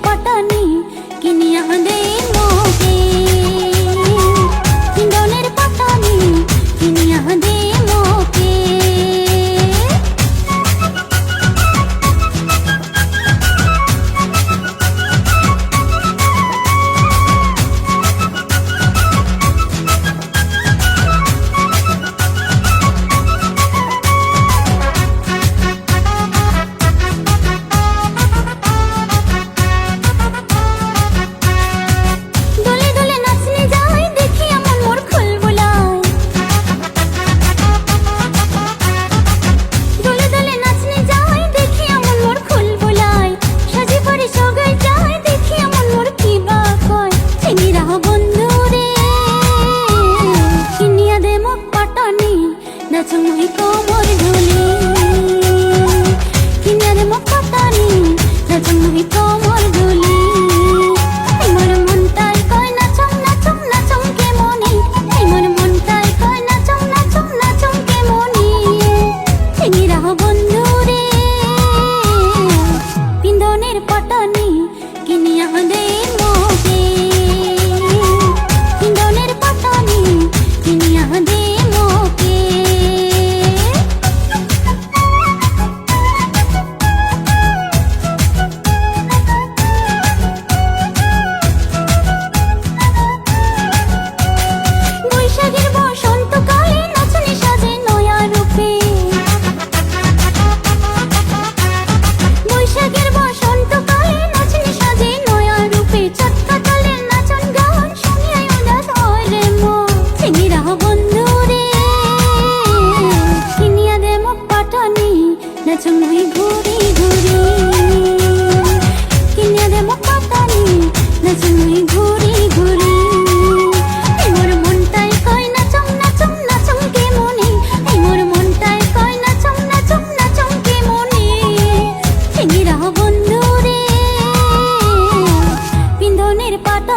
পাটানি কিনিয়া দে মোকে পিন্দনের পাটানি কিনিয়া দে মোকে নাচুই কোমর ঝুলি কিনারে মকাতানি নাচুই কোমর ঝুলি মোর মনটাই কয় নাচং নাচং নাচং কে মনি মোর মনটাই কয় নাচং নাচং নাচং কে মনি চিনিরা বন্ধু রে পিন্দনের পাটানি কিনিয়া দে মোকে পিন্দনের পাটানি কিনিয়া দে মোকে নাচুই ঘুরি ঘুরি কিনিয়া দে মকাতানি নাচুই ঘুরি ঘুরি মোর মনটাই কয় নাচং নাচং নাচং কে মনি মোর মনটাই কয় নাচং নাচং নাচং কে মনি চিনিরা বন্ধু রে পিন্দনের পাটা